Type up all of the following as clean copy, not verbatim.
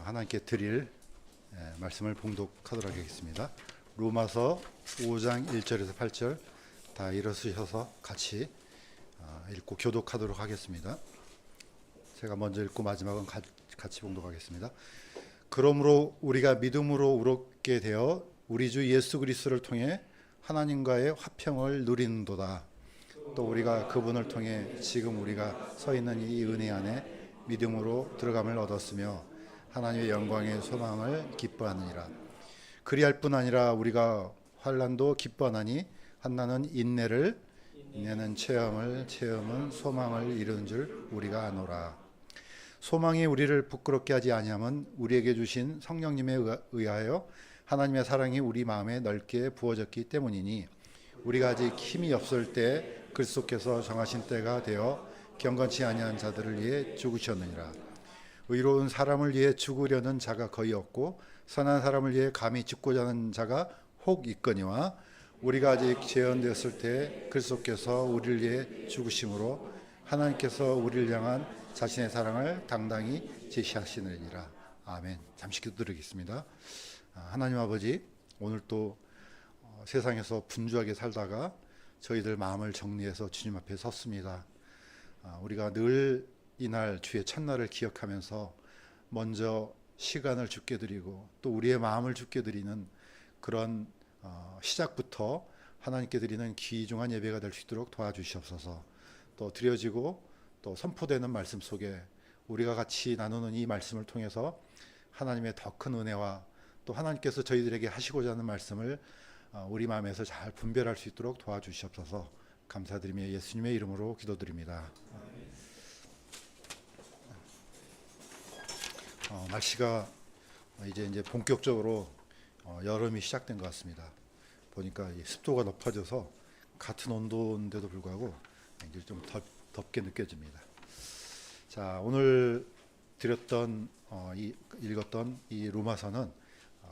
하나님께 드릴 말씀을 봉독하도록 하겠습니다. 로마서 5장 1절에서 8절 다 일어서셔서 같이 읽고 교독하도록 하겠습니다. 제가 먼저 읽고 마지막은 같이 봉독하겠습니다. 그러므로 우리가 믿음으로 의롭게 되어 우리 주 예수 그리스도를 통해 하나님과의 화평을 누리는도다. 또 우리가 그분을 통해 지금 우리가 서 있는 이 은혜 안에 믿음으로 들어감을 얻었으며 하나님의 영광의 소망을 기뻐하느니라. 그리할 뿐 아니라 우리가 환난도 기뻐하나니 한나는 인내를, 인내는 체험을, 체험은 소망을 이루는 줄 우리가 아노라. 소망이 우리를 부끄럽게 하지 아니함은 우리에게 주신 성령님에 의하여 하나님의 사랑이 우리 마음에 넓게 부어졌기 때문이니 우리가 아직 힘이 없을 때 그리스도께서 정하신 때가 되어 경건치 아니한 자들을 위해 죽으셨느니라. 의로운 사람을 위해 죽으려는 자가 거의 없고 선한 사람을 위해 감히 죽고자 하는 자가 혹 있거니와 우리가 아직 재현되었을 때 그리스도께서 우리를 위해 죽으심으로 하나님께서 우리를 향한 자신의 사랑을 당당히 제시하시느니라. 아멘. 잠시 기도드리겠습니다. 하나님 아버지, 오늘 또 세상에서 분주하게 살다가 저희들 마음을 정리해서 주님 앞에 섰습니다. 우리가 늘 이날 주의 첫날을 기억하면서 먼저 시간을 주께 드리고 또 우리의 마음을 주께 드리는 그런 시작부터 하나님께 드리는 귀중한 예배가 될 수 있도록 도와주시옵소서. 또 드려지고 또 선포되는 말씀 속에 우리가 같이 나누는 이 말씀을 통해서 하나님의 더 큰 은혜와 또 하나님께서 저희들에게 하시고자 하는 말씀을 우리 마음에서 잘 분별할 수 있도록 도와주시옵소서. 감사드리며 예수님의 이름으로 기도드립니다. 날씨가 이제 본격적으로 여름이 시작된 것 같습니다. 보니까 습도가 높아져서 같은 온도인데도 불구하고 이제 좀 덥게 느껴집니다. 자, 오늘 드렸던 읽었던 이 로마서는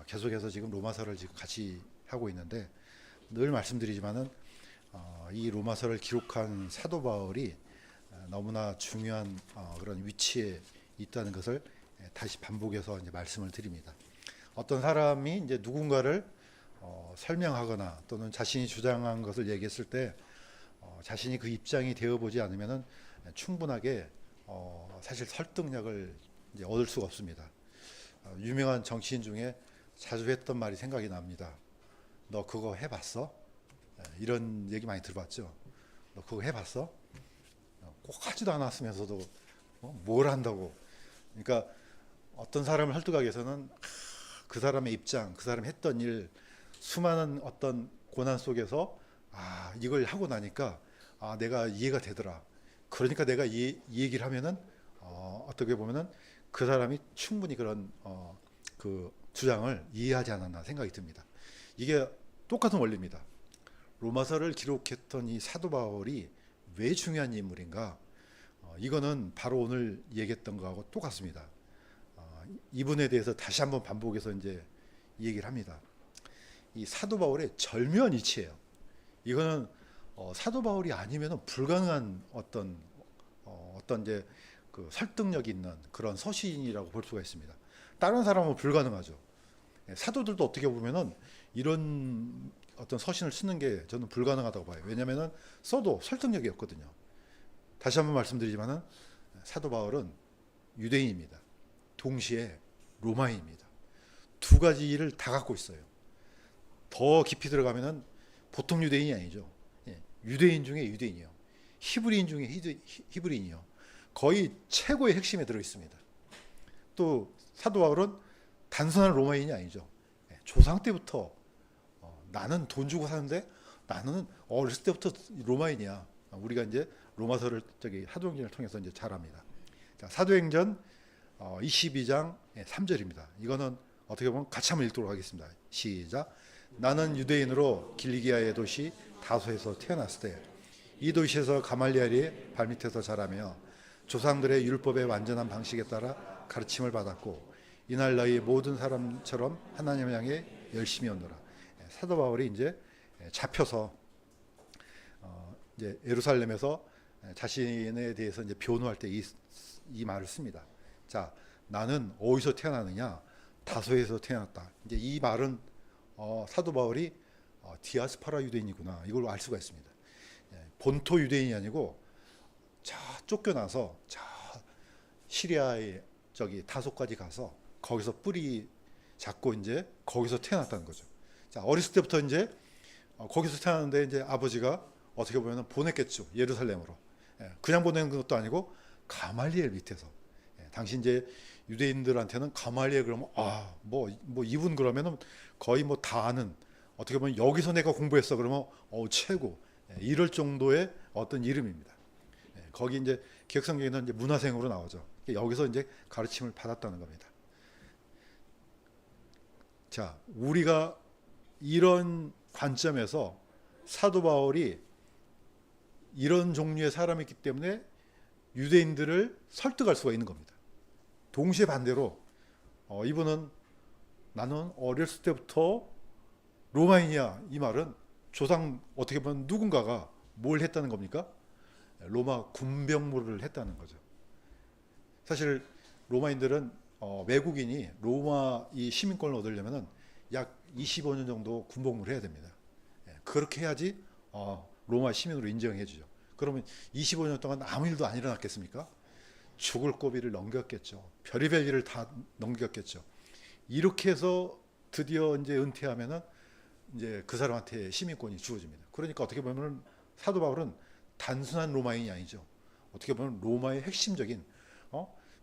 계속해서 지금 로마서를 지금 같이 하고 있는데 늘 말씀드리지만은 이 로마서를 기록한 사도 바울이 너무나 중요한 그런 위치에 있다는 것을 다시 반복해서 이제 말씀을 드립니다. 어떤 사람이 이제 누군가를 설명하거나 또는 자신이 주장한 것을 얘기했을 때 자신이 그 입장이 되어보지 않으면은 충분하게 사실 설득력을 이제 얻을 수가 없습니다. 유명한 정치인 중에 자주 했던 말이 생각이 납니다. 너 그거 해봤어? 이런 얘기 많이 들어봤죠. 너 그거 해봤어? 꼭 하지도 않았으면서도 뭘 한다고. 그러니까 어떤 사람을 설득하기 위해서는 그 사람의 입장, 그 사람이 했던 일, 수많은 어떤 고난 속에서 이걸 하고 나니까 내가 이해가 되더라. 그러니까 내가 이 얘기를 하면은 어떻게 보면은 그 사람이 충분히 그런 그 주장을 이해하지 않았나 생각이 듭니다. 이게 똑같은 원리입니다. 로마서를 기록했던 이 사도 바울이 왜 중요한 인물인가? 이거는 바로 오늘 얘기했던 거하고 똑같습니다. 이분에 대해서 다시 한번 반복해서 이제 얘기를 합니다. 이 사도 바울의 절묘한 이치예요. 이거는 사도 바울이 아니면 불가능한 어떤 이제 그 설득력 있는 그런 서신이라고 볼 수가 있습니다. 다른 사람은 불가능하죠. 사도들도 어떻게 보면은 이런 어떤 서신을 쓰는 게 저는 불가능하다고 봐요. 왜냐하면은 써도 설득력이 없거든요. 다시 한번 말씀드리지만은 사도 바울은 유대인입니다. 동시에 로마인입니다. 두 가지 일을 다 갖고 있어요. 더 깊이 들어가면은 보통 유대인이 아니죠. 유대인 중에 유대인이요. 히브리인 중에 히브리인이요. 거의 최고의 핵심에 들어 있습니다. 또 사도 바울은 단순한 로마인이 아니죠. 조상 때부터 나는 돈 주고 사는데 나는 어렸을 때부터 로마인이야. 우리가 이제 로마서를 사도행전을 통해서 이제 잘 압니다. 자, 사도행전 22장 3절입니다. 이거는 어떻게 보면 같이 한번 읽도록 하겠습니다. 시작. 나는 유대인으로 길리기아의 도시 다소에서 태어났을 때 이 도시에서 가말리엘이 발밑에서 자라며 조상들의 율법의 완전한 방식에 따라 가르침을 받았고 이날 너희 모든 사람처럼 하나님을 향해 열심히 온노라. 사도 바울이 이제 잡혀서 이제 예루살렘에서 자신에 대해서 이제 변호할 때 이 말을 씁니다. 자, 나는 어디서 태어나느냐? 다소에서 태어났다. 이제 이 말은 사도 바울이 디아스파라 유대인이구나 이걸 알 수가 있습니다. 본토 유대인이 아니고 자 쫓겨나서 자 시리아의 저기 다소까지 가서 거기서 뿌리 잡고 이제 거기서 태어났다는 거죠. 자 어렸을 때부터 이제 거기서 태어났는데 이제 아버지가 어떻게 보면 보냈겠죠 예루살렘으로. 그냥 보낸 것도 아니고 가말리엘 밑에서. 당시 이제 유대인들한테는 가말리엘 그러면 뭐 이분 그러면은 거의 뭐 다 아는 어떻게 보면 여기서 내가 공부했어 그러면 최고 이럴 정도의 어떤 이름입니다. 거기 이제 기억성경에는 이제 문화생으로 나오죠. 여기서 이제 가르침을 받았다는 겁니다. 자, 우리가 이런 관점에서 사도 바울이 이런 종류의 사람이기 때문에 유대인들을 설득할 수가 있는 겁니다. 동시에 반대로 이분은 나는 어렸을 때부터 로마인이야 이 말은 조상 어떻게 보면 누군가가 뭘 했다는 겁니까? 로마 군병무를 했다는 거죠. 사실 로마인들은 외국인이 로마 이 시민권을 얻으려면은 약 25년 정도 군복무를 해야 됩니다. 그렇게 해야지 로마 시민으로 인정해 주죠. 그러면 25년 동안 아무 일도 안 일어났겠습니까? 죽을 고비를 넘겼겠죠. 별의별 일을 다 넘겼겠죠. 이렇게 해서 드디어 이제 은퇴하면은 이제 그 사람한테 시민권이 주어집니다. 그러니까 어떻게 보면 사도 바울은 단순한 로마인이 아니죠. 어떻게 보면 로마의 핵심적인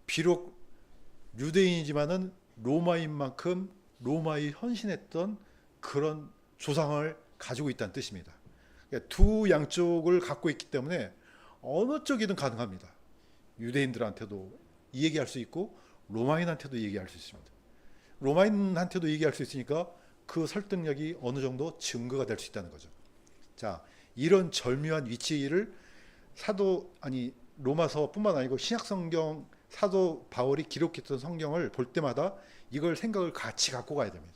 비록 유대인이지만은 로마인만큼 로마에 헌신했던 그런 조상을 가지고 있다는 뜻입니다. 그러니까 두 양쪽을 갖고 있기 때문에 어느 쪽이든 가능합니다. 유대인들한테도 이 얘기할 수 있고 로마인한테도 얘기할 수 있습니다. 로마인한테도 얘기할 수 있으니까 그 설득력이 어느 정도 증거가 될 수 있다는 거죠. 자, 이런 절묘한 위치를 로마서뿐만 아니고 신약성경 사도 바울이 기록했던 성경을 볼 때마다 이걸 생각을 같이 갖고 가야 됩니다.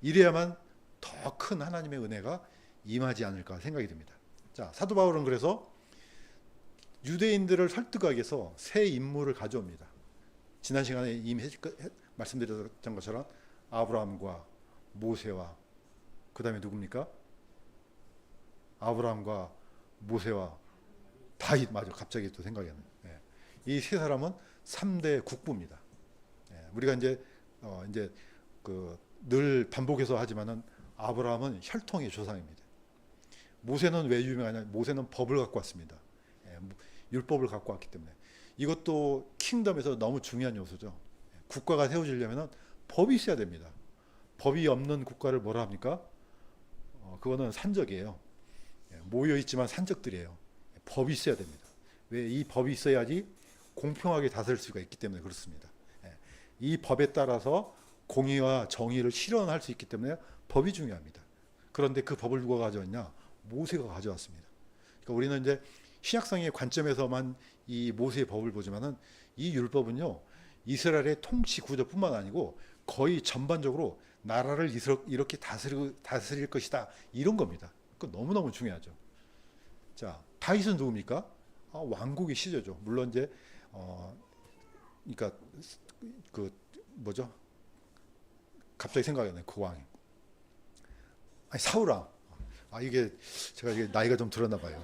이래야만 더 큰 하나님의 은혜가 임하지 않을까 생각이 듭니다. 자, 사도 바울은 그래서 유대인들을 설득하기 위해서 새 인물을 가져옵니다. 지난 시간에 이미 말씀드렸던 것처럼 아브라함과 모세와 그 다음에 누굽니까? 아브라함과 모세와 다윗 맞아 갑자기 또 생각이 나네. 이 세 사람은 3대 국부입니다. 우리가 이제 늘 반복해서 하지만은 아브라함은 혈통의 조상입니다. 모세는 왜 유명하냐? 모세는 법을 갖고 왔습니다. 율법을 갖고 왔기 때문에 이것도 킹덤에서 너무 중요한 요소죠. 국가가 세워지려면 법이 있어야 됩니다. 법이 없는 국가를 뭐라 합니까? 그거는 산적이에요. 모여 있지만 산적들이에요. 법이 있어야 됩니다. 왜? 이 법이 있어야지 공평하게 다스릴 수가 있기 때문에 그렇습니다. 이 법에 따라서 공의와 정의를 실현할 수 있기 때문에 법이 중요합니다. 그런데 그 법을 누가 가져왔냐? 모세가 가져왔습니다. 그러니까 우리는 이제 신약성의 관점에서만 이 모세의 법을 보지만은 이 율법은요 이스라엘의 통치 구조뿐만 아니고 거의 전반적으로 나라를 이렇게 다스릴 것이다 이런 겁니다. 그 너무너무 중요하죠. 자, 다윗은 누굽니까? 왕국의 시조죠. 물론 이제 그러니까 그 뭐죠? 갑자기 생각이 나네. 그 왕이. 사울왕. 이게 제가 이게 나이가 좀 들었나 봐요.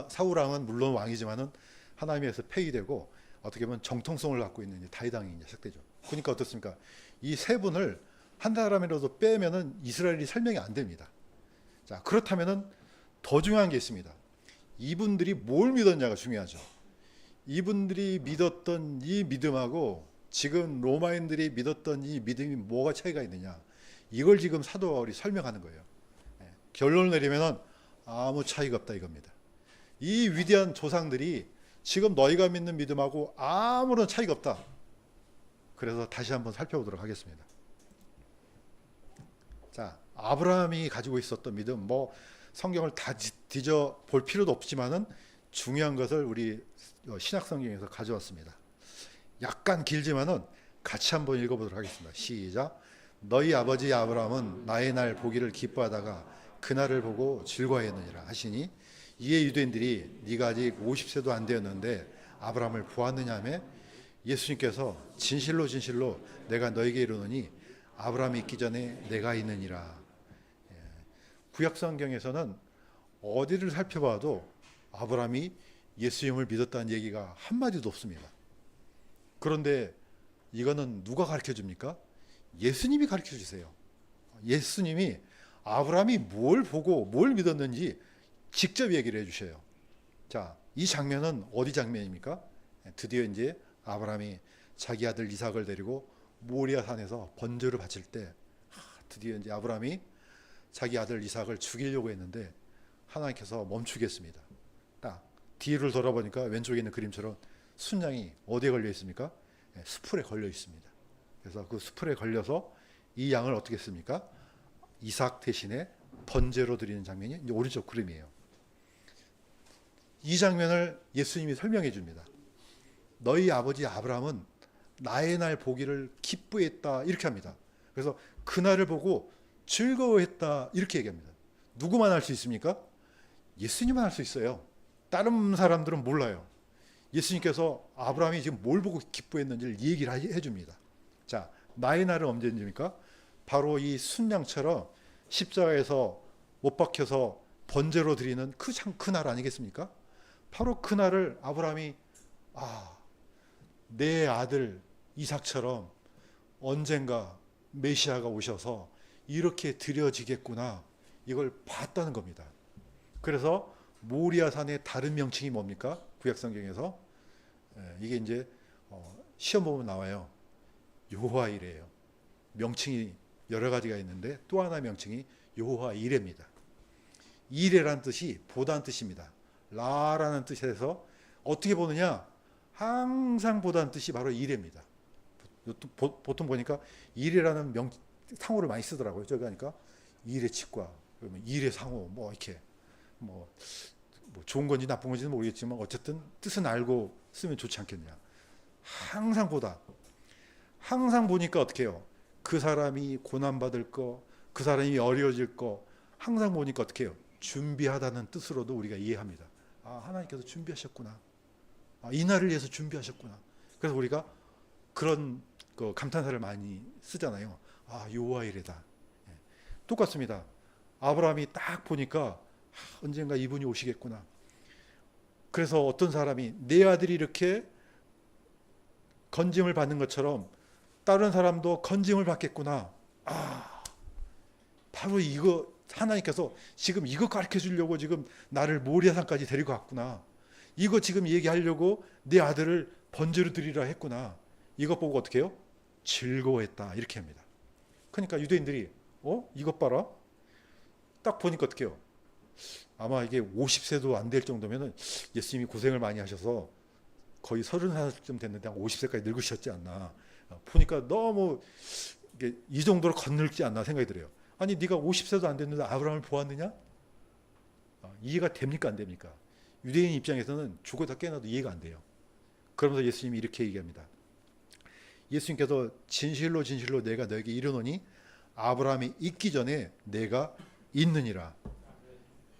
사울왕은 물론 왕이지만은 하나님에서 폐위되고 어떻게 보면 정통성을 갖고 있는 다윗 왕이 시작되죠. 그러니까 어떻습니까? 이 세 분을 한 사람이라도 빼면은 이스라엘이 설명이 안 됩니다. 자, 그렇다면은 더 중요한 게 있습니다. 이분들이 뭘 믿었냐가 중요하죠. 이분들이 믿었던 이 믿음하고 지금 로마인들이 믿었던 이 믿음이 뭐가 차이가 있느냐. 이걸 지금 사도 바울이 설명하는 거예요. 결론을 내리면은 아무 차이가 없다 이겁니다. 이 위대한 조상들이 지금 너희가 믿는 믿음하고 아무런 차이가 없다. 그래서 다시 한번 살펴보도록 하겠습니다. 자, 아브라함이 가지고 있었던 믿음, 뭐 성경을 다 뒤져 볼 필요도 없지만은 중요한 것을 우리 신약 성경에서 가져왔습니다. 약간 길지만은 같이 한번 읽어보도록 하겠습니다. 시작. 너희 아버지 아브라함은 나의 날 보기를 기뻐하다가 그날을 보고 즐거워했느니라 하시니 이에 유대인들이 네가 아직 50세도 안 되었는데 아브라함을 보았느냐며 예수님께서 진실로 진실로 내가 너에게 이르노니 아브라함이 있기 전에 내가 있느니라. 구약 성경에서는 어디를 살펴봐도 아브라함이 예수님을 믿었다는 얘기가 한마디도 없습니다. 그런데 이거는 누가 가르쳐 줍니까? 예수님이 가르쳐 주세요. 예수님이 아브라함이 뭘 보고 뭘 믿었는지 직접 얘기를 해 주셔요. 자, 이 장면은 어디 장면입니까? 드디어 이제 아브라함이 자기 아들 이삭을 데리고 모리아 산에서 번제를 바칠 때 드디어 이제 아브라함이 자기 아들 이삭을 죽이려고 했는데 하나님께서 멈추겠습니다. 딱 뒤를 돌아보니까 왼쪽에 있는 그림처럼 순양이 어디에 걸려 있습니까? 수풀에 걸려 있습니다. 그래서 그 수풀에 걸려서 이 양을 어떻게 했습니까? 이삭 대신에 번제로 드리는 장면이 이제 오른쪽 그림이에요. 이 장면을 예수님이 설명해 줍니다. 너희 아버지 아브라함은 나의 날 보기를 기뻐했다 이렇게 합니다. 그래서 그날을 보고 즐거워했다 이렇게 얘기합니다. 누구만 할 수 있습니까? 예수님만 할 수 있어요. 다른 사람들은 몰라요. 예수님께서 아브라함이 지금 뭘 보고 기뻐했는지를 얘기를 해줍니다. 자, 나의 날은 언제입니까? 바로 이 순양처럼 십자가에서 못 박혀서 번제로 드리는 그 날 아니겠습니까? 바로 그 날을 아브라함이 내 아들 이삭처럼 언젠가 메시아가 오셔서 이렇게 드려지겠구나 이걸 봤다는 겁니다. 그래서 모리아 산의 다른 명칭이 뭡니까? 구약 성경에서 이게 이제 시험 보면 나와요. 여호와 이레예요. 명칭이 여러 가지가 있는데 또 하나의 명칭이 여호와 이레입니다. 이레라는 뜻이 보다는 뜻입니다. 라라는 뜻에서 어떻게 보느냐? 항상 보다는 뜻이 바로 이레입니다. 보통 보니까 이레라는 상호를 많이 쓰더라고요. 저기 하니까 이레 치과, 그러면 이레 상호, 뭐 이렇게 뭐 좋은 건지 나쁜 건지는 모르겠지만 어쨌든 뜻은 알고 쓰면 좋지 않겠냐. 항상 보다. 항상 보니까 어떻게 해요? 그 사람이 고난받을 거, 그 사람이 어려워질 거 항상 보니까 어떻게 해요? 준비하다는 뜻으로도 우리가 이해합니다. 하나님께서 준비하셨구나. 이 날을 위해서 준비하셨구나. 그래서 우리가 그런 감탄사를 많이 쓰잖아요. 여호와 이레다. 똑같습니다. 아브라함이 딱 보니까 언젠가 이분이 오시겠구나. 그래서 어떤 사람이 내 아들이 이렇게 건짐을 받는 것처럼 다른 사람도 건짐을 받겠구나. 바로 이거 하나님께서 지금 이거 가르쳐 주려고 지금 나를 모리아산까지 데리고 왔구나. 이거 지금 얘기하려고 내 아들을 번제로 드리라 했구나. 이것 보고 어떻게 해요? 즐거워했다 이렇게 합니다. 그러니까 유대인들이 이것 봐라. 딱 보니까 어떻게 해요? 아마 이게 50세도 안 될 정도면은 예수님이 고생을 많이 하셔서 거의 30살쯤 됐는데 한 50세까지 늙으셨지 않나. 보니까 너무 이 정도로 건늙지 않나 생각이 들어요. 아니 네가 50세도 안 됐는데 아브라함을 보았느냐? 이해가 됩니까 안 됩니까? 유대인 입장에서는 죽어다 깨어나도 이해가 안 돼요. 그러면서 예수님이 이렇게 얘기합니다. 예수님께서 진실로 진실로 내가 너에게 이르노니 아브라함이 있기 전에 내가 있느니라.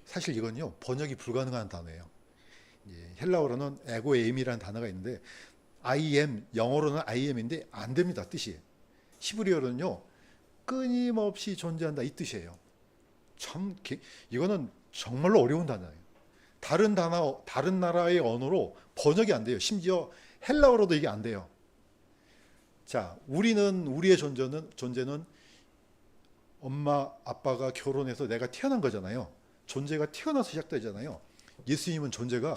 사실 이건요 번역이 불가능한 단어예요. 헬라어로는 에고에임이라는 단어가 있는데 I am, 영어로는 I am인데 안 됩니다. 뜻이. 히브리어로는요 끊임없이 존재한다 이 뜻이에요. 이거는 정말로 어려운 단어예요. 다른 나라의 언어로 번역이 안 돼요. 심지어 헬라어로도 이게 안 돼요. 자, 우리의 존재는 엄마 아빠가 결혼해서 내가 태어난 거잖아요. 존재가 태어나서 시작되잖아요. 예수님은 존재가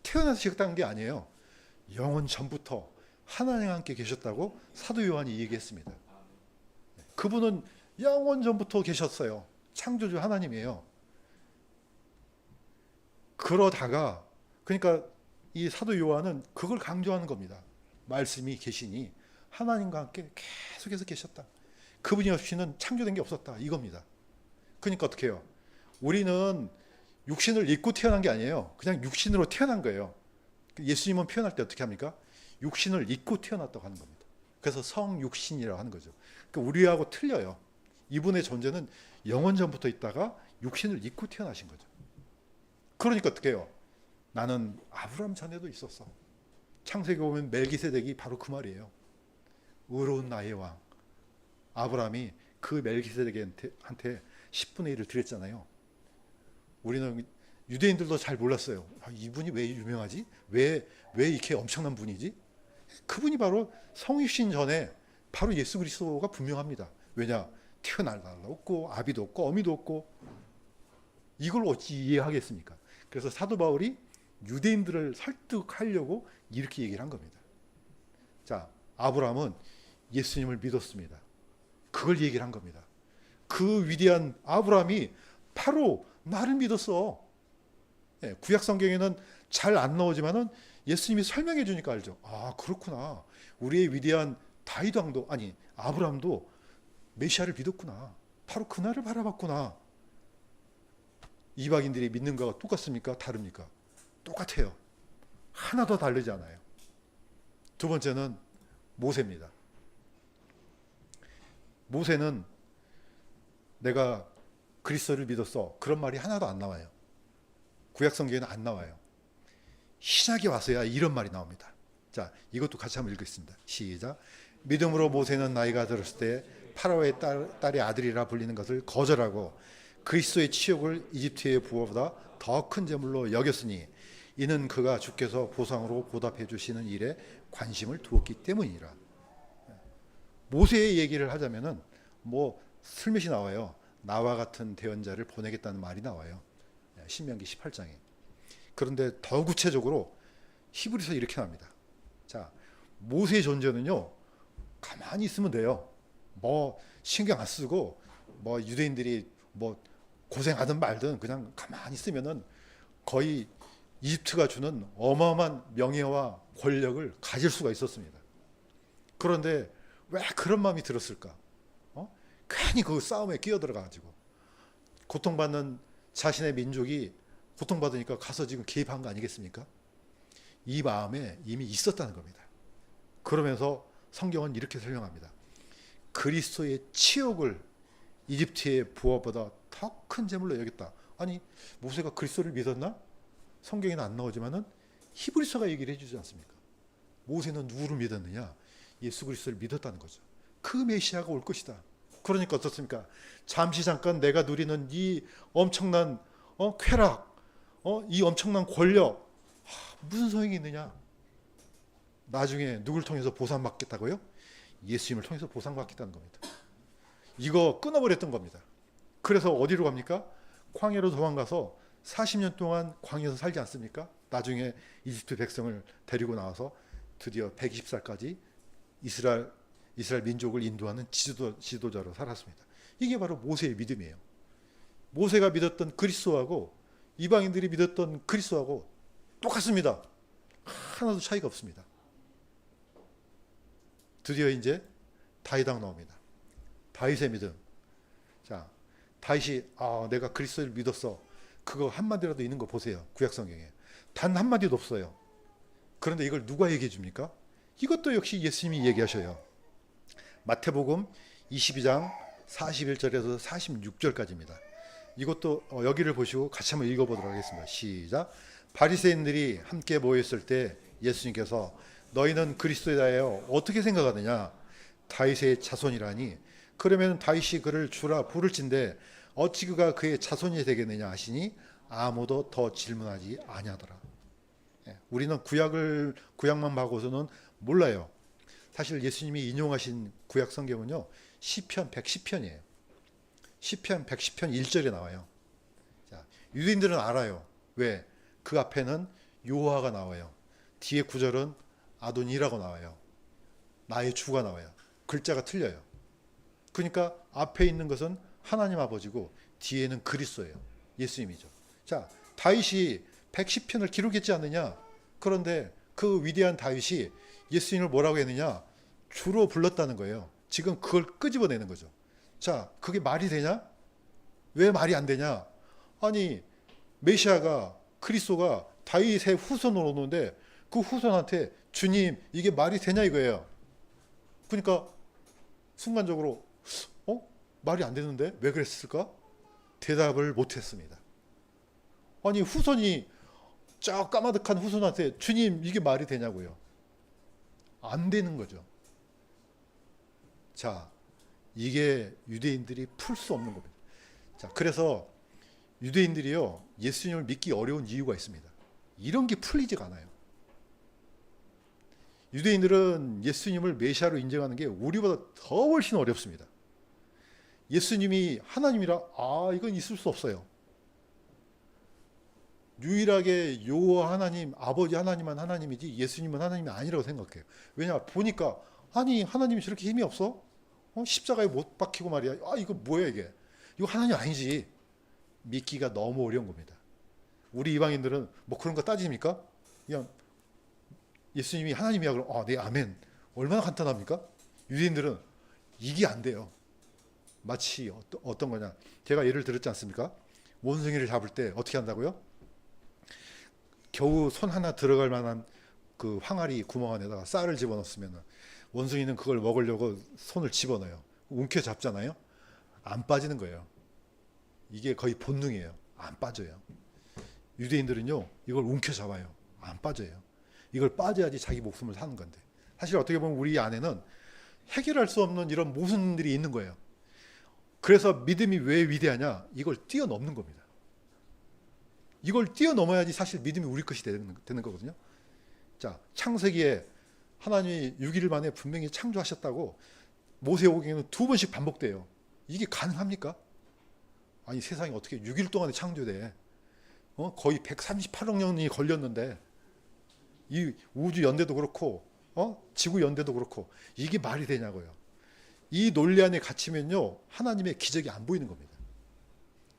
태어나서 시작된 게 아니에요. 영원 전부터 하나님과 함께 계셨다고 사도 요한이 얘기했습니다. 그분은 영원 전부터 계셨어요. 창조주 하나님이에요. 그러니까 이 사도 요한은 그걸 강조하는 겁니다. 말씀이 계시니 하나님과 함께 계속해서 계셨다. 그분이 없이는 창조된 게 없었다. 이겁니다. 그러니까 어떻게 해요? 우리는 육신을 입고 태어난 게 아니에요. 그냥 육신으로 태어난 거예요. 예수님은 표현할 때 어떻게 합니까? 육신을 입고 태어났다고 하는 겁니다. 그래서 성육신이라고 하는 거죠. 그러니까 우리하고 틀려요. 이분의 존재는 영원 전부터 있다가 육신을 입고 태어나신 거죠. 그러니까 어떻게 해요? 나는 아브라함 자녀도 있었어. 창세기 보면 멜기세덱이 바로 그 말이에요. 의로운 나의 왕. 아브라함이 그 멜기세덱한테 10분의 1을 드렸잖아요. 우리는 유대인들도 잘 몰랐어요. 이분이 왜 유명하지? 왜 이렇게 엄청난 분이지? 그분이 바로 성육신 전에 바로 예수 그리스도가 분명합니다. 왜냐? 태어날 날도 없고 아비도 없고 어미도 없고 이걸 어찌 이해하겠습니까? 그래서 사도 바울이 유대인들을 설득하려고 이렇게 얘기를 한 겁니다. 자, 아브라함은 예수님을 믿었습니다. 그걸 얘기를 한 겁니다. 그 위대한 아브라함이 바로 나를 믿었어. 예, 구약 성경에는 잘 안 나오지만은 예수님이 설명해 주니까 알죠. 아, 그렇구나. 우리의 위대한 다윗 왕도 아니 아브라함도 메시아를 믿었구나. 바로 그날을 바라봤구나. 이방인들이 믿는 거가 똑같습니까? 다릅니까? 똑같아요. 하나도 다르지 않아요. 두 번째는 모세입니다. 모세는 내가 그리스도를 믿었어. 그런 말이 하나도 안 나와요. 구약 성경에는 안 나와요. 신약에 와서야 이런 말이 나옵니다. 자, 이것도 같이 한번 읽겠습니다. 시작. 믿음으로 모세는 나이가 들었을 때 파라오의 딸의 아들이라 불리는 것을 거절하고 그리스도의 치욕을 이집트의 부하보다 더 큰 재물로 여겼으니 이는 그가 주께서 보상으로 보답해 주시는 일에 관심을 두었기 때문이라. 모세의 얘기를 하자면은 뭐 슬며시 나와요. 나와 같은 대언자를 보내겠다는 말이 나와요. 신명기 18장에. 그런데 더 구체적으로 히브리서 이렇게 나옵니다. 자, 모세의 존재는요. 가만히 있으면 돼요. 뭐 신경 안 쓰고 뭐 유대인들이 뭐 고생하든 말든 그냥 가만히 있으면은 거의 이집트가 주는 어마어마한 명예와 권력을 가질 수가 있었습니다. 그런데 왜 그런 마음이 들었을까? 괜히 그 싸움에 끼어들어가지고 고통받는 자신의 민족이 고통받으니까 가서 지금 개입한 거 아니겠습니까? 이 마음에 이미 있었다는 겁니다. 그러면서 성경은 이렇게 설명합니다. 그리스도의 치욕을 이집트의 부하보다 더 큰 재물로 여겼다. 아니 모세가 그리스도를 믿었나? 성경에는 안 나오지만은 히브리서가 얘기를 해주지 않습니까? 모세는 누구를 믿었느냐? 예수 그리스도를 믿었다는 거죠. 그 메시아가 올 것이다. 그러니까 어떻습니까? 잠시 잠깐 내가 누리는 이 엄청난 쾌락, 이 엄청난 권력 무슨 소용이 있느냐? 나중에 누굴 통해서 보상받겠다고요? 예수님을 통해서 보상받겠다는 겁니다. 이거 끊어버렸던 겁니다. 그래서 어디로 갑니까? 광야로 도망가서 40년 동안 광야에서 살지 않습니까? 나중에 이집트 백성을 데리고 나와서 드디어 120살까지 이스라엘 민족을 인도하는 지도자로 살았습니다. 이게 바로 모세의 믿음이에요. 모세가 믿었던 그리스도하고 이방인들이 믿었던 그리스도하고 똑같습니다. 하나도 차이가 없습니다. 드디어 이제 다윗 왕 나옵니다. 다윗의 믿음. 자, 다윗이 내가 그리스도를 믿었어. 그거 한마디라도 있는 거 보세요. 구약 성경에. 단 한마디도 없어요. 그런데 이걸 누가 얘기해 줍니까? 이것도 역시 예수님이 얘기하셔요. 마태복음 22장 41절에서 46절까지입니다. 이것도 여기를 보시고 같이 한번 읽어보도록 하겠습니다. 시작. 바리새인들이 함께 모였을 때 예수님께서 너희는 그리스도이다여 어떻게 생각하느냐? 다윗의 자손이라니 그러면 다윗이 그를 주라 부를진대 어찌 그가 그의 자손이 되겠느냐 하시니 아무도 더 질문하지 아니하더라. 우리는 구약만 봐고서는 몰라요. 사실 예수님이 인용하신 구약 성경은요. 시편 110편이에요. 시편 110편 1절에 나와요. 자, 유대인들은 알아요. 왜? 그 앞에는 여호와가 나와요. 뒤에 구절은 아도니라고 나와요. 나의 주가 나와요. 글자가 틀려요. 그러니까 앞에 있는 것은 하나님 아버지고 뒤에는 그리스도예요. 예수님이죠. 자, 다윗이 110편을 기록했지 않느냐? 그런데 그 위대한 다윗이 예수님을 뭐라고 했느냐? 주로 불렀다는 거예요. 지금 그걸 끄집어내는 거죠. 자, 그게 말이 되냐? 왜 말이 안 되냐? 아니, 메시아가 그리스도가 다윗의 후손으로 오는데 그 후손한테 주님 이게 말이 되냐 이거예요. 그러니까 순간적으로 말이 안 되는데 왜 그랬을까? 대답을 못했습니다. 아니 후손이 쫙 까마득한 후손한테 주님 이게 말이 되냐고요. 안 되는 거죠. 자, 이게 유대인들이 풀 수 없는 겁니다. 자, 그래서 유대인들이요, 예수님을 믿기 어려운 이유가 있습니다. 이런 게 풀리지가 않아요. 유대인들은 예수님을 메시아로 인정하는 게 우리보다 더 훨씬 어렵습니다. 예수님이 하나님이라, 이건 있을 수 없어요. 유일하게 여호와 하나님, 아버지 하나님만 하나님이지 예수님은 하나님이 아니라고 생각해요. 왜냐, 보니까 아니 하나님이 저렇게 힘이 없어? 십자가에 못 박히고 말이야. 이거 뭐야 이게? 이거 하나님 아니지. 믿기가 너무 어려운 겁니다. 우리 이방인들은 뭐 그런 거 따집니까? 그냥 예수님이 하나님이야 그럼 네 아멘. 얼마나 간단합니까? 유대인들은 이게 안 돼요. 마치 어떤 거냐? 제가 예를 들었지 않습니까? 원숭이를 잡을 때 어떻게 한다고요? 겨우 손 하나 들어갈 만한 그 항아리 구멍 안에다가 쌀을 집어넣으면 원숭이는 그걸 먹으려고 손을 집어넣어요. 움켜잡잖아요. 안 빠지는 거예요. 이게 거의 본능이에요. 안 빠져요. 유대인들은요, 이걸 움켜잡아요. 안 빠져요. 이걸 빠져야지 자기 목숨을 사는 건데. 사실 어떻게 보면 우리 안에는 해결할 수 없는 이런 모순들이 있는 거예요. 그래서 믿음이 왜 위대하냐? 이걸 뛰어넘는 겁니다. 이걸 뛰어넘어야지 사실 믿음이 우리 것이 되는 거거든요. 자, 창세기에 하나님이 6일 만에 분명히 창조하셨다고 모세오경에는 2번씩 반복돼요. 이게 가능합니까? 아니 세상이 어떻게 6일 동안에 창조돼? 거의 138억 년이 걸렸는데 이 우주 연대도 그렇고 지구 연대도 그렇고 이게 말이 되냐고요. 이 논리 안에 갇히면요 하나님의 기적이 안 보이는 겁니다.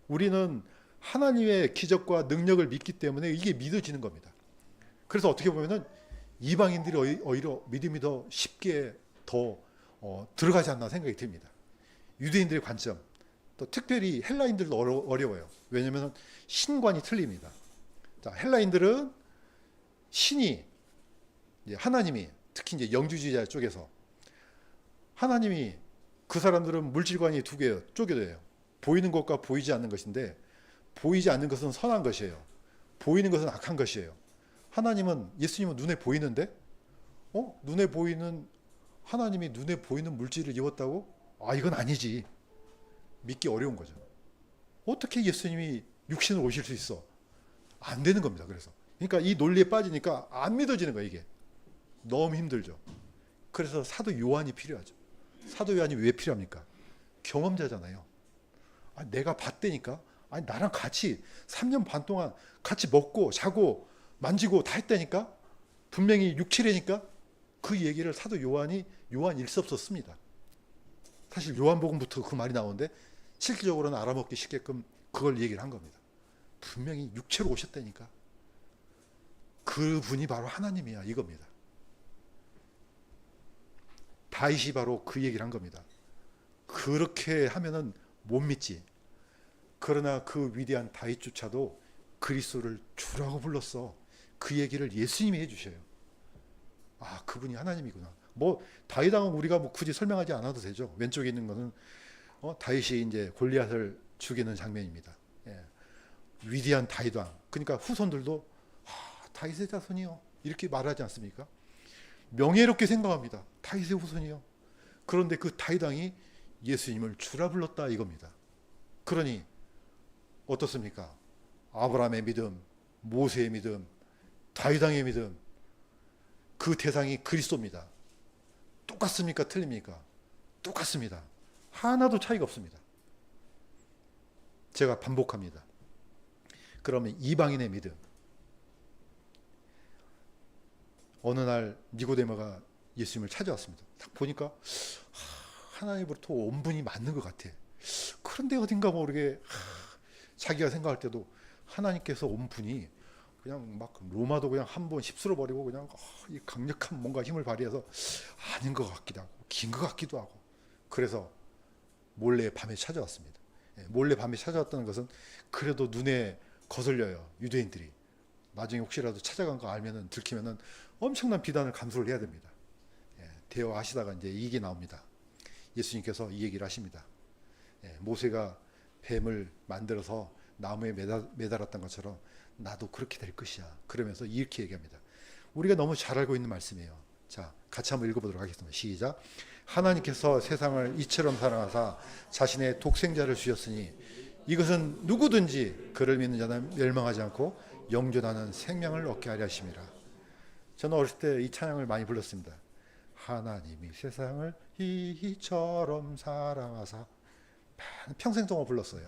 우리는 하나님의 기적과 능력을 믿기 때문에 이게 믿어지는 겁니다. 그래서 어떻게 보면은 이방인들이 오히려 믿음이 더 쉽게 더 들어가지 않나 생각이 듭니다. 유대인들의 관점, 또 특별히 헬라인들도 어려워요. 왜냐하면 신관이 틀립니다. 자, 헬라인들은 신이 하나님이 특히 이제 영주주의자 쪽에서 하나님이 그 사람들은 물질관이 두 개예요. 쪼개져요. 보이는 것과 보이지 않는 것인데 보이지 않는 것은 선한 것이에요. 보이는 것은 악한 것이에요. 하나님은 예수님은 눈에 보이는데 눈에 보이는 하나님이 눈에 보이는 물질을 입었다고? 이건 아니지. 믿기 어려운 거죠. 어떻게 예수님이 육신으로 오실 수 있어? 안 되는 겁니다. 그러니까 이 논리에 빠지니까 안 믿어지는 거예요. 이게 너무 힘들죠. 그래서 사도 요한이 필요하죠. 사도 요한이 왜 필요합니까? 경험자잖아요. 내가 봤다니까. 나랑 같이 3년 반 동안 같이 먹고 자고 만지고 다 했다니까. 분명히 6, 7회니까 그 얘기를 사도 요한이 요한 1서부터 씁니다. 사실 요한복음부터 그 말이 나오는데 실질적으로는 알아먹기 쉽게끔 그걸 얘기를 한 겁니다. 분명히 육체로 오셨다니까. 그분이 바로 하나님이야 이겁니다. 다윗이 바로 그 얘기를 한 겁니다. 그렇게 하면은 못 믿지. 그러나 그 위대한 다윗조차도 그리스도를 주라고 불렀어. 그 얘기를 예수님이 해주셔요. 그분이 하나님이구나. 다윗왕은 우리가 굳이 설명하지 않아도 되죠. 왼쪽에 있는 것은 다윗이 이제 골리앗을 죽이는 장면입니다. 예. 위대한 다윗왕. 그러니까 후손들도 다윗의 자손이요 이렇게 말하지 않습니까? 명예롭게 생각합니다. 다윗의 후손이요. 그런데 그 다윗왕이 예수님을 주라 불렀다 이겁니다. 그러니 어떻습니까? 아브라함의 믿음, 모세의 믿음, 다윗왕의 믿음, 그 대상이 그리스도입니다. 똑같습니까? 틀립니까? 똑같습니다. 하나도 차이가 없습니다. 제가 반복합니다. 그러면 이방인의 믿음. 어느 날 니고데모가 예수님을 찾아왔습니다. 딱 보니까 하나님으로부터 온 분이 맞는 것 같아. 그런데 어딘가 모르게 자기가 생각할 때도 하나님께서 온 분이 그냥 막 로마도 그냥 한번 휩쓸어 버리고 그냥 이 강력한 뭔가 힘을 발휘해서 아닌 것 같기도 하고 긴 것 같기도 하고 그래서 몰래 밤에 찾아왔습니다. 몰래 밤에 찾아왔다는 것은 그래도 눈에 거슬려요. 유대인들이 나중에 혹시라도 찾아간 거 알면은 들키면은 엄청난 비난을 감수를 해야 됩니다. 대화하시다가 이제 이 얘기 나옵니다. 예수님께서 이 얘기를 하십니다. 모세가 뱀을 만들어서 나무에 매달았던 것처럼 나도 그렇게 될 것이야. 그러면서 이렇게 얘기합니다. 우리가 너무 잘 알고 있는 말씀이에요. 자, 같이 한번 읽어보도록 하겠습니다. 시작. 하나님께서 세상을 이처럼 사랑하사 자신의 독생자를 주셨으니 이것은 누구든지 그를 믿는 자는 멸망하지 않고 영존하는 생명을 얻게 하려 하심이라. 저는 어렸을 때 이 찬양을 많이 불렀습니다. 하나님이 세상을 이처럼 사랑하사. 평생 동안 불렀어요.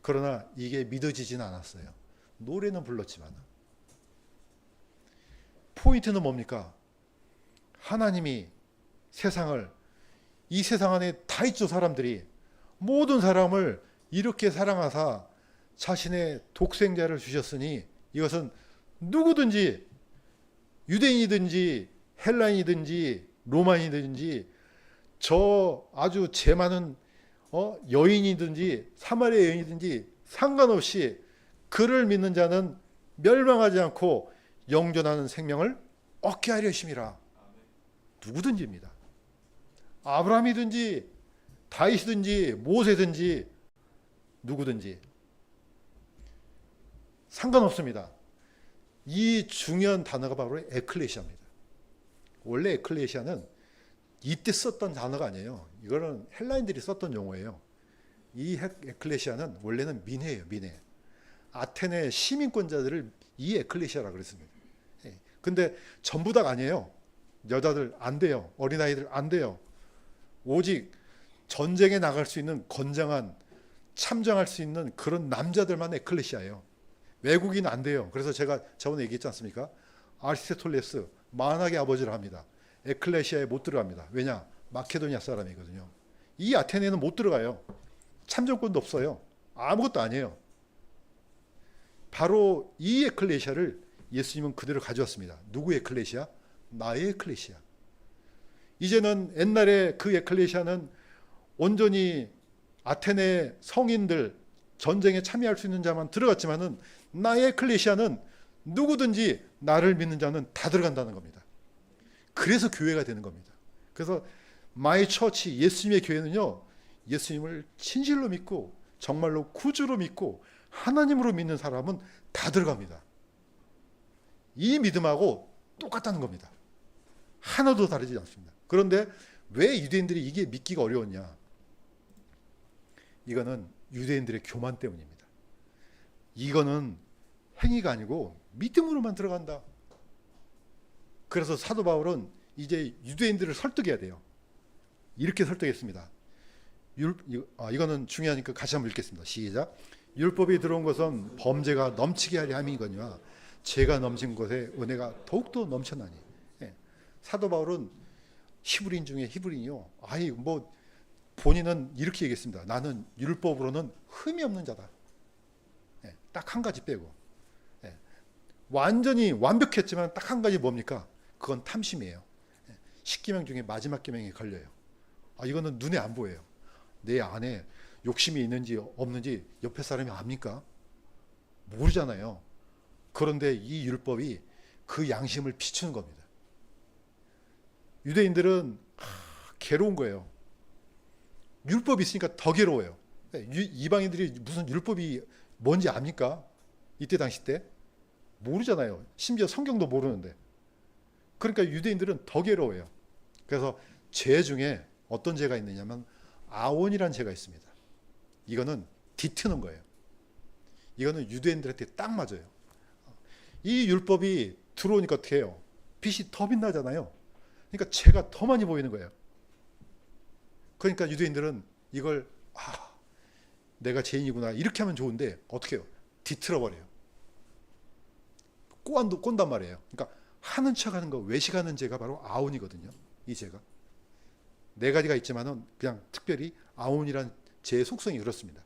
그러나 이게 믿어지진 않았어요. 노래는 불렀지만 포인트는 뭡니까? 하나님이 세상을, 이 세상 안에 다 있죠. 사람들이 모든 사람을 이렇게 사랑하사 자신의 독생자를 주셨으니 이것은 누구든지, 유대인이든지 헬라인이든지 로마인이든지 저 아주 죄 많은 여인이든지 사마리아 여인이든지 상관없이 그를 믿는 자는 멸망하지 않고 영존하는 생명을 얻게 하려 하심이라. 누구든지입니다. 아브라함이든지 다윗이든지 모세든지 누구든지 상관없습니다. 이 중요한 단어가 바로 에클레시아입니다. 원래 에클레시아는 이때 썼던 단어가 아니에요. 이거는 헬라인들이 썼던 용어예요. 이 에클레시아는 원래는 민회예요. 민회. 아테네 시민권자들을 이 에클레시아라 그랬습니다. 근데 전부 다가 아니에요. 여자들 안 돼요. 어린아이들 안 돼요. 오직 전쟁에 나갈 수 있는 건장한, 참정할 수 있는 그런 남자들만 에클레시아예요. 외국인 안 돼요. 그래서 제가 저번에 얘기했지 않습니까? 아리스토텔레스 만학의 아버지를 합니다. 에클레시아에 못 들어갑니다. 왜냐? 마케도니아 사람이거든요. 이 아테네는 못 들어가요. 참정권도 없어요. 아무것도 아니에요. 바로 이 에클레시아를 예수님은 그대로 가져왔습니다. 누구의 에클레시아? 나의 에클레시아. 이제는 옛날에 그 에클레시아는 온전히 아테네 성인들, 전쟁에 참여할 수 있는 자만 들어갔지만은 나의 에클레시아는 누구든지 나를 믿는 자는 다 들어간다는 겁니다. 그래서 교회가 되는 겁니다. 그래서 마이 처치, 예수님의 교회는요, 예수님을 진실로 믿고 정말로 구주로 믿고 하나님으로 믿는 사람은 다 들어갑니다. 이 믿음하고 똑같다는 겁니다. 하나도 다르지 않습니다. 그런데 왜 유대인들이 이게 믿기가 어려웠냐? 이거는 유대인들의 교만 때문입니다. 이거는 행위가 아니고 믿음으로만 들어간다. 그래서 사도 바울은 이제 유대인들을 설득해야 돼요. 이렇게 설득했습니다. 이거는 중요하니까 같이 한번 읽겠습니다. 시작. 율법이 들어온 것은 범죄가 넘치게 하려 함이거니와 죄가 넘친 곳에 은혜가 더욱더 넘쳐나니. 사도 바울은 히브리인 중에 히브리인이요. 본인은 이렇게 얘기했습니다. 나는 율법으로는 흠이 없는 자다. 딱 한 가지 빼고. 완전히 완벽했지만 딱 한 가지 뭡니까? 그건 탐심이에요. 10계명 중에 마지막 계명에 걸려요. 이거는 눈에 안 보여요. 내 안에 욕심이 있는지 없는지 옆에 사람이 압니까? 모르잖아요. 그런데 이 율법이 그 양심을 비추는 겁니다. 유대인들은 괴로운 거예요. 율법이 있으니까 더 괴로워요. 이방인들이 무슨 율법이 뭔지 압니까? 이때 당시 때 모르잖아요. 심지어 성경도 모르는데. 그러니까 유대인들은 더 괴로워요. 그래서 죄 중에 어떤 죄가 있느냐면 아원이라는 죄가 있습니다. 이거는 뒤트는 거예요. 이거는 유대인들한테 딱 맞아요. 이 율법이 들어오니까 어떻게 해요? 빛이 더 빛나잖아요. 그러니까 죄가 더 많이 보이는 거예요. 그러니까 유대인들은 이걸 내가 죄인이구나 이렇게 하면 좋은데 어떻게 해요? 뒤틀어 버려요. 꼰단 말이에요. 그러니까 하는 척하는 거, 외식하는 죄가 바로 아온이거든요. 이 죄가 네 가지가 있지만은 그냥 특별히 아온이란 죄의 속성이 그렇습니다.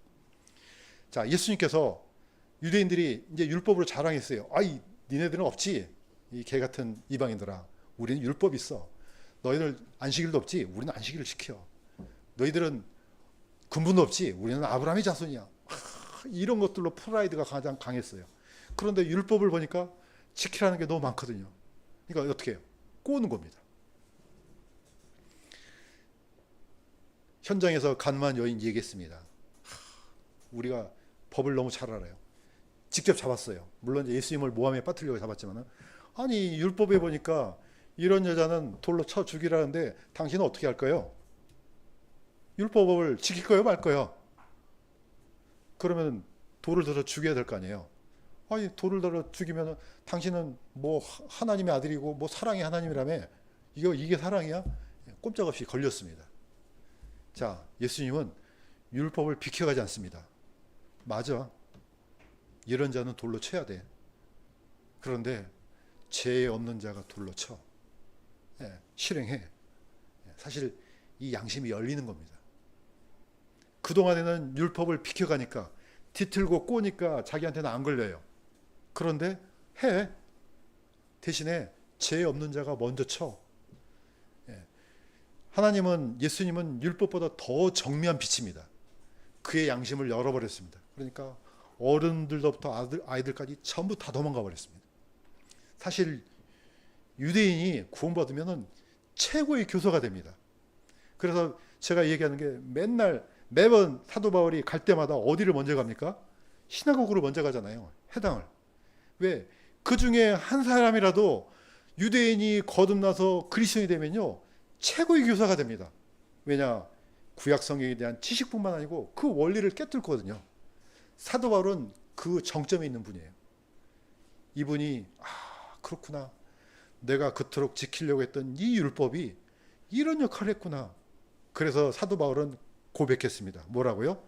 자, 예수님께서 유대인들이 이제 율법으로 자랑했어요. 니네들은 없지. 이 개 같은 이방인들아. 우리는 율법 있어. 너희들 안식일도 없지. 우리는 안식일을 지켜. 너희들은 근분도 없지. 우리는 아브라함의 자손이야. 이런 것들로 프라이드가 가장 강했어요. 그런데 율법을 보니까 지키라는 게 너무 많거든요. 그러니까 어떻게 해요? 꼬는 겁니다. 현장에서 간만 여인 얘기했습니다. 우리가 법을 너무 잘 알아요. 직접 잡았어요. 물론 예수님을 모함에 빠뜨리려고 잡았지만 율법에 보니까 이런 여자는 돌로 쳐 죽이라는데 당신은 어떻게 할까요? 율법을 지킬 거예요, 말 거예요? 그러면 돌을 들어 죽여야 될 거 아니에요. 아니, 돌을 들어 죽이면 당신은 뭐 하나님의 아들이고 뭐 사랑의 하나님이라며, 이게 사랑이야? 꼼짝없이 걸렸습니다. 자, 예수님은 율법을 비켜가지 않습니다. 맞아. 이런 자는 돌로 쳐야 돼. 그런데 죄 없는 자가 돌로 쳐. 실행해. 사실 이 양심이 열리는 겁니다. 그동안에는 율법을 비켜가니까 뒤틀고 꼬니까 자기한테는 안 걸려요. 그런데 해. 대신에 죄 없는 자가 먼저 쳐. 하나님은, 예수님은 율법보다 더 정밀한 빛입니다. 그의 양심을 열어버렸습니다. 그러니까 어른들로부터 아이들까지 전부 다 도망가 버렸습니다. 사실 유대인이 구원받으면 최고의 교사가 됩니다. 그래서 제가 얘기하는 게 매번 사도 바울이 갈 때마다 어디를 먼저 갑니까? 시나고그로 먼저 가잖아요. 해당을. 왜? 그 중에 한 사람이라도 유대인이 거듭나서 그리스도인이 되면요, 최고의 교사가 됩니다. 왜냐? 구약 성경에 대한 지식뿐만 아니고 그 원리를 깨뚫거든요. 사도 바울은 그 정점에 있는 분이에요. 이분이 그렇구나. 내가 그토록 지키려고 했던 이 율법이 이런 역할을 했구나. 그래서 사도 바울은 고백했습니다. 뭐라고요?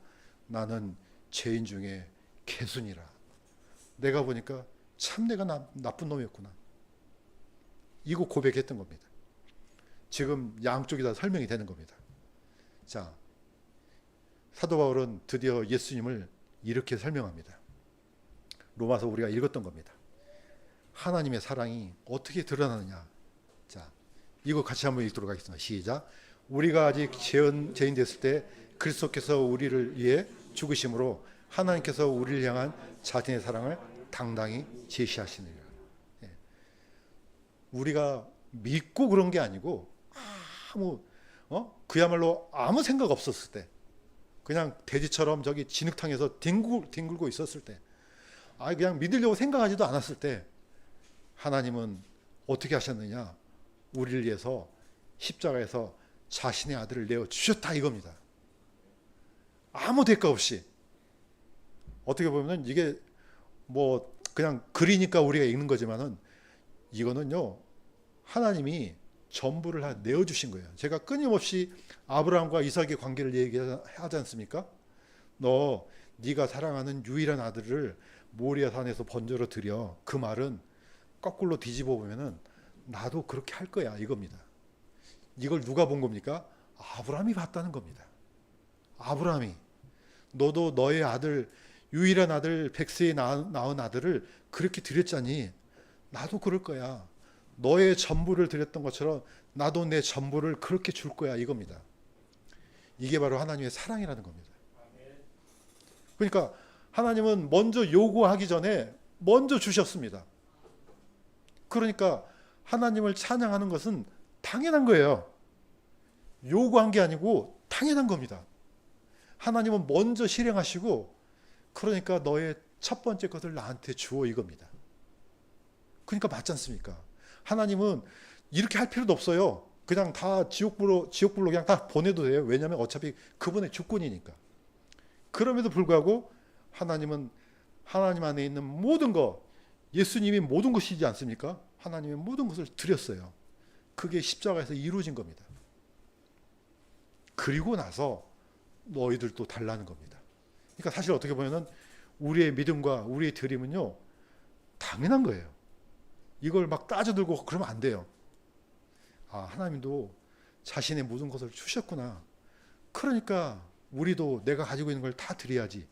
나는 죄인 중에 개순이라. 내가 보니까 참 내가 나쁜 놈이었구나. 이거 고백했던 겁니다. 지금 양쪽이 다 설명이 되는 겁니다. 자, 사도 바울은 드디어 예수님을 이렇게 설명합니다. 로마서 우리가 읽었던 겁니다. 하나님의 사랑이 어떻게 드러나느냐. 자, 이거 같이 한번 읽도록 하겠습니다. 시작. 우리가 아직 죄인 됐을 때 그리스도께서 우리를 위해 죽으심으로 하나님께서 우리를 향한 자신의 사랑을 당당히 제시하시느니라. 우리가 믿고 그런 게 아니고 그야말로 아무 생각 없었을 때, 그냥 돼지처럼 저기 진흙탕에서 뒹굴고 있었을 때, 그냥 믿으려고 생각하지도 않았을 때 하나님은 어떻게 하셨느냐? 우리를 위해서 십자가에서 자신의 아들을 내어 주셨다, 이겁니다. 아무 대가 없이. 어떻게 보면 이게 뭐 그냥 글이니까 우리가 읽는 거지만은, 이거는요, 하나님이 전부를 다 내어주신 거예요. 제가 끊임없이 아브라함과 이삭의 관계를 얘기하지 않습니까? 네가 사랑하는 유일한 아들을 모리아 산에서 번제로 드려. 그 말은 거꾸로 뒤집어 보면은 나도 그렇게 할 거야, 이겁니다. 이걸 누가 본 겁니까? 아브라함이 봤다는 겁니다. 아브라함이, 너도 너의 아들, 유일한 아들, 백세에 낳은 아들을 그렇게 드렸잖니. 나도 그럴 거야. 너의 전부를 드렸던 것처럼 나도 내 전부를 그렇게 줄 거야, 이겁니다. 이게 바로 하나님의 사랑이라는 겁니다. 그러니까 하나님은 먼저 요구하기 전에 먼저 주셨습니다. 그러니까 하나님을 찬양하는 것은 당연한 거예요. 요구한 게 아니고 당연한 겁니다. 하나님은 먼저 실행하시고, 그러니까 너의 첫 번째 것을 나한테 주어, 이겁니다. 그러니까 맞지 않습니까? 하나님은 이렇게 할 필요도 없어요. 그냥 다 지옥불로 그냥 다 보내도 돼요. 왜냐하면 어차피 그분의 주권이니까. 그럼에도 불구하고 하나님은 하나님 안에 있는 모든 것, 예수님이 모든 것이지 않습니까? 하나님의 모든 것을 드렸어요. 그게 십자가에서 이루어진 겁니다. 그리고 나서 너희들도 달라는 겁니다. 그러니까 사실 어떻게 보면은 우리의 믿음과 우리의 드림은요, 당연한 거예요. 이걸 막 따져들고 그러면 안 돼요. 하나님도 자신의 모든 것을 주셨구나. 그러니까 우리도 내가 가지고 있는 걸 다 드려야지.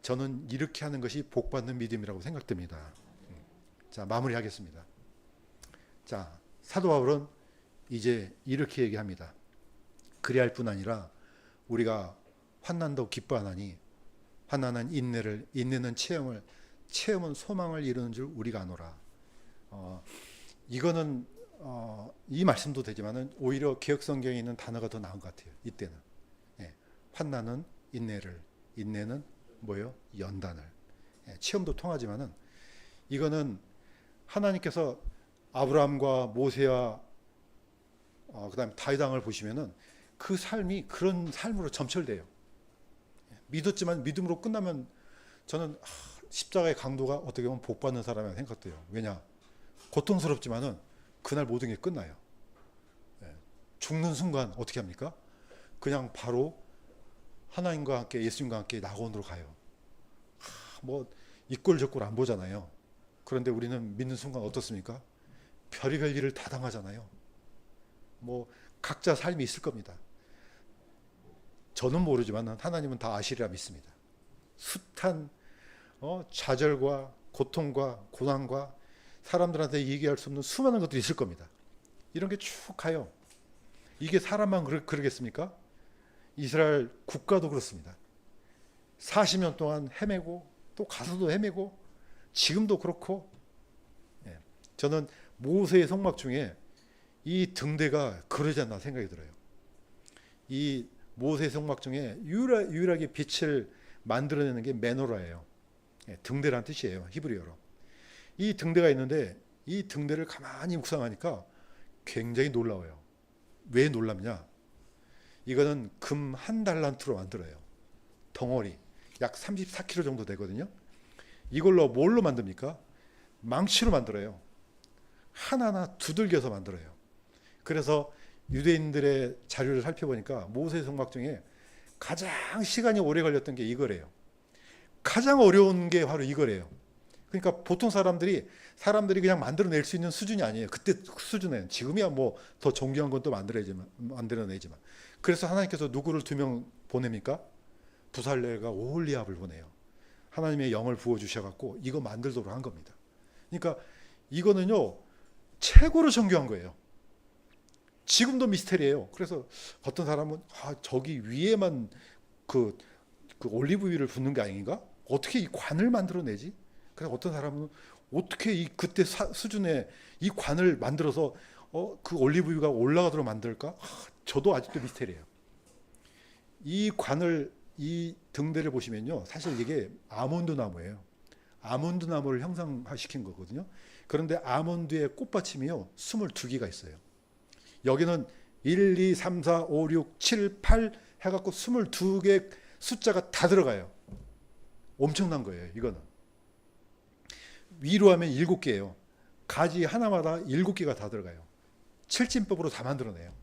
저는 이렇게 하는 것이 복받는 믿음이라고 생각됩니다. 자, 마무리하겠습니다. 자, 사도 바울은 이제 이렇게 얘기합니다. 그리할 뿐 아니라 우리가 환난도 기뻐하나니 환난은 인내를, 인내는 체험을, 체험은 소망을 이루는 줄 우리가 아노라. 이거는 이 말씀도 되지만은 오히려 개혁성경에 있는 단어가 더 나은 것 같아요. 이때는 환난은 인내를, 인내는 뭐요? 연단을. 체험도 통하지만은 이거는 하나님께서 아브라함과 모세와 그다음에 다윗 왕을 보시면은 그 삶이 그런 삶으로 점철돼요. 믿었지만 믿음으로 끝나면 저는 십자가의 강도가 어떻게 보면 복 받는 사람이라고 생각돼요. 왜냐? 고통스럽지만은 그날 모든 게 끝나요. 죽는 순간 어떻게 합니까? 그냥 바로 하나님과 함께 예수님과 함께 낙원으로 가요. 뭐 이꼴 저꼴 안 보잖아요. 그런데 우리는 믿는 순간 어떻습니까? 별의별 일을 다 당하잖아요. 뭐 각자 삶이 있을 겁니다. 저는 모르지만 하나님은 다 아시리라 믿습니다. 숱한 좌절과 고통과 고난과 사람들한테 얘기할 수 없는 수많은 것들이 있을 겁니다. 이런 게 쭉 가요. 이게 사람만 그러겠습니까? 이스라엘 국가도 그렇습니다. 40년 동안 헤매고 또 가서도 헤매고 지금도 그렇고, 저는 모세의 성막 중에 이 등대가 그러지 않나 생각이 들어요. 이 모세의 성막 중에 유일하게 빛을 만들어내는 게 메노라예요. 등대란 뜻이에요. 히브리어로. 이 등대가 있는데 이 등대를 가만히 묵상하니까 굉장히 놀라워요. 왜 놀랍냐? 이거는 금 한 달란트로 만들어요. 덩어리 약 34kg 정도 되거든요. 이걸로 뭘로 만듭니까? 망치로 만들어요. 하나하나 두들겨서 만들어요. 그래서 유대인들의 자료를 살펴보니까 모세 성막 중에 가장 시간이 오래 걸렸던 게 이거래요. 가장 어려운 게 바로 이거래요. 그러니까 보통 사람들이 그냥 만들어낼 수 있는 수준이 아니에요. 그때 수준에는 지금이야 뭐 더 존경한 건 또 만들어내지만. 그래서 하나님께서 누구를 2명 보냅니까? 부살렐과 오홀리압을 보내요. 하나님의 영을 부어 주셔갖고 이거 만들도록 한 겁니다. 그러니까 이거는요 최고로 정교한 거예요. 지금도 미스테리예요. 그래서 어떤 사람은 저기 위에만 그 올리브유를 붓는 게 아닌가? 어떻게 이 관을 만들어내지? 그래서 어떤 사람은 어떻게 이 그때 수준의 이 관을 만들어서 그 올리브유가 올라가도록 만들까? 저도 아직도 미스테리예요. 이 등대를 보시면요, 사실 이게 아몬드 나무예요. 아몬드 나무를 형상화시킨 거거든요. 그런데 아몬드의 꽃받침이요 22개가 있어요. 여기는 1, 2, 3, 4, 5, 6, 7, 8 해갖고 22개 숫자가 다 들어가요. 엄청난 거예요. 이거는 위로 하면 7개예요. 가지 하나마다 7개가 다 들어가요. 칠진법으로 다 만들어내요.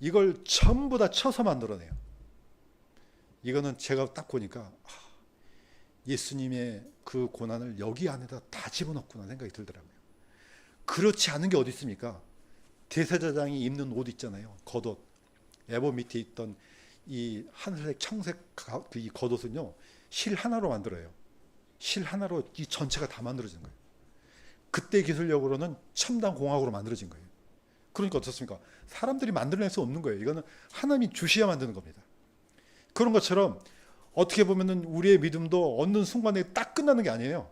이걸 전부 다 쳐서 만들어내요. 이거는 제가 딱 보니까 예수님의 그 고난을 여기 안에다 다 집어넣구나 생각이 들더라고요. 그렇지 않은 게 어디 있습니까? 대제사장이 입는 옷 있잖아요. 겉옷. 에봇 밑에 있던 이 하늘색 청색 이 겉옷은요. 실 하나로 만들어요. 실 하나로 이 전체가 다 만들어진 거예요. 그때 기술력으로는 첨단 공학으로 만들어진 거예요. 그러니까 어떻습니까? 사람들이 만들어낼 수 없는 거예요. 이거는 하나님이 주셔야 만드는 겁니다. 그런 것처럼 어떻게 보면은 우리의 믿음도 얻는 순간에 딱 끝나는 게 아니에요.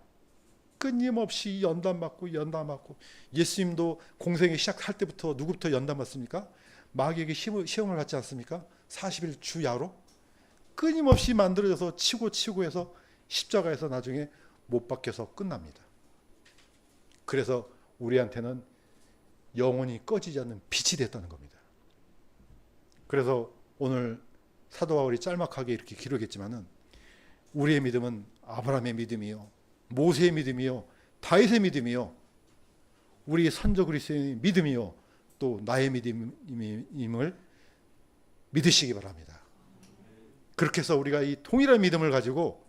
끊임없이 연단받고 예수님도 공생에 시작할 때부터 누구부터 연단받습니까? 마귀에게 시험을 받지 않습니까? 40일 주야로 끊임없이 만들어져서 치고 해서 십자가에서 나중에 못 박혀서 끝납니다. 그래서 우리한테는 영원히 꺼지지 않는 빛이 됐다는 겁니다. 그래서 오늘 사도 바울이 짤막하게 이렇게 기록했지만은 우리의 믿음은 아브라함의 믿음이요, 모세의 믿음이요, 다윗의 믿음이요, 우리 선조 그리스도의 믿음이요, 또 나의 믿음임을 믿으시기 바랍니다. 그렇게 해서 우리가 이 동일한 믿음을 가지고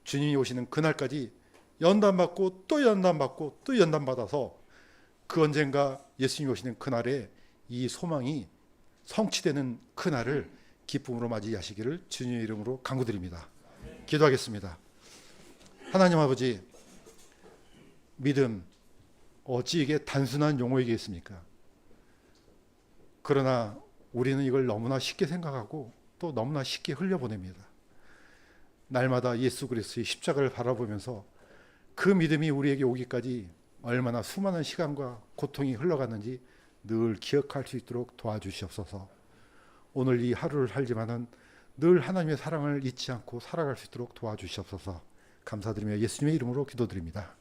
주님이 오시는 그날까지 연단받고 또 연단받고 또 연단받아서 그 언젠가 예수님이 오시는 그날에 이 소망이 성취되는 그날을 기쁨으로 맞이하시기를 주님의 이름으로 간구드립니다. 기도하겠습니다. 하나님 아버지, 믿음 어찌 이게 단순한 용어이겠습니까? 그러나 우리는 이걸 너무나 쉽게 생각하고 또 너무나 쉽게 흘려보냅니다. 날마다 예수 그리스도의 십자가를 바라보면서 그 믿음이 우리에게 오기까지 얼마나 수많은 시간과 고통이 흘러갔는지 늘 기억할 수 있도록 도와주시옵소서. 오늘 이 하루를 살지만은 늘 하나님의 사랑을 잊지 않고 살아갈 수 있도록 도와주시옵소서. 감사드리며 예수님의 이름으로 기도드립니다.